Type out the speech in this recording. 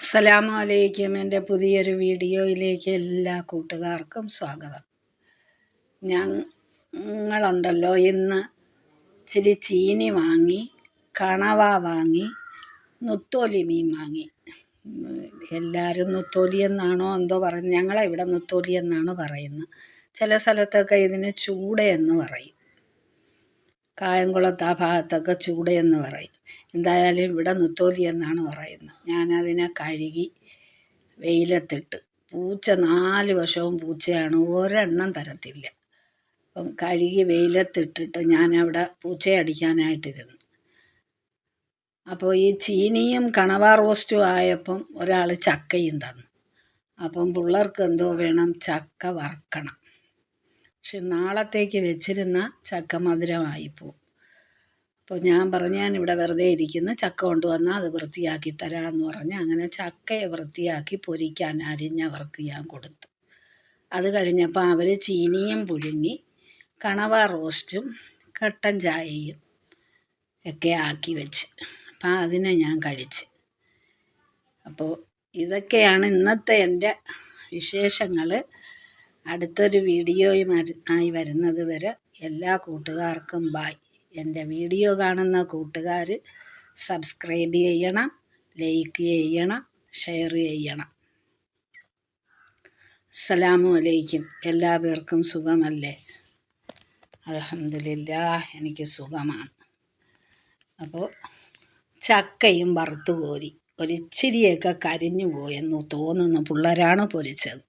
അസ്സലാമു അലൈക്കും. എൻ്റെ പുതിയൊരു വീഡിയോയിലേക്ക് എല്ലാ കൂട്ടുകാർക്കും സ്വാഗതം. ഞങ്ങളുണ്ടല്ലോ ഇന്ന് ഇച്ചിരി ചീനി വാങ്ങി, കണവ വാങ്ങി, നുത്തോലി മീൻ വാങ്ങി. എല്ലാവരും നുത്തോലി എന്നാണോ എന്തോ പറയുന്നത്, ഞങ്ങളിവിടെ നുത്തോലി എന്നാണ് പറയുന്നത്. ചില സ്ഥലത്തൊക്കെ ഇതിന് ചൂടയെന്ന് പറയും. കായംകുളത്ത് ആ ഭാഗത്തൊക്കെ ചൂടയെന്ന് പറയും. എന്തായാലും ഇവിടെ നുത്തോലി എന്നാണ് പറയുന്നത്. ഞാനതിനെ കഴുകി വെയിലത്തിട്ട്, പൂച്ച 4 വശവും പൂച്ചയാണ്, ഒരെണ്ണം തരത്തില്ല. അപ്പം കഴുകി വെയിലത്തിട്ടിട്ട് ഞാനവിടെ പൂച്ചയെ അടിക്കാനായിട്ടിരുന്നു. അപ്പോൾ ഈ ചീനിയും കണവ റോസ്റ്റും ആയപ്പം ഒരാൾ ചക്കയും തന്നു. അപ്പം പിള്ളേർക്ക് എന്തോ വേണം, ചക്ക വറക്കണം. പക്ഷെ നാളത്തേക്ക് വെച്ചിരുന്ന ചക്ക മധുരമായിപ്പോവും. അപ്പോൾ ഞാൻ പറഞ്ഞു, ഞാനിവിടെ വെറുതെ ഇരിക്കുന്നു, ചക്ക കൊണ്ടുവന്നാൽ അത് വൃത്തിയാക്കി തരാമെന്ന് പറഞ്ഞ് അങ്ങനെ ചക്കയെ വൃത്തിയാക്കി പൊരിക്കാൻ അരിഞ്ഞവർക്ക് ഞാൻ കൊടുത്തു. അത് കഴിഞ്ഞപ്പോൾ അവർ ചീനിയും പുഴുങ്ങി, കണവ റോസ്റ്റും കട്ടൻ ചായയും ഒക്കെ ആക്കി വെച്ച്. അപ്പം അതിനെ ഞാൻ കഴിച്ച്. അപ്പോൾ ഇതൊക്കെയാണ് ഇന്നത്തെ എൻ്റെ വിശേഷങ്ങൾ. അടുത്തൊരു വീഡിയോയുമായി വരുന്നത് വരെ എല്ലാ കൂട്ടുകാർക്കും ബായ്. എൻ്റെ വീഡിയോ കാണുന്ന കൂട്ടുകാർ സബ്സ്ക്രൈബ് ചെയ്യണം, ലൈക്ക് ചെയ്യണം, ഷെയർ ചെയ്യണം. അസ്സലാമു അലൈക്കും. എല്ലാവർക്കും സുഖമല്ലേ? അൽഹംദുലില്ലാഹ്, എനിക്ക് സുഖമാണ്. അപ്പോൾ ചക്കയും വറുത്തു കോരി, ഒരിച്ചിരിയൊക്കെ കരിഞ്ഞു പോയെന്ന് തോന്നുന്നു. പിള്ളേരാണ് പൊരിച്ചത്.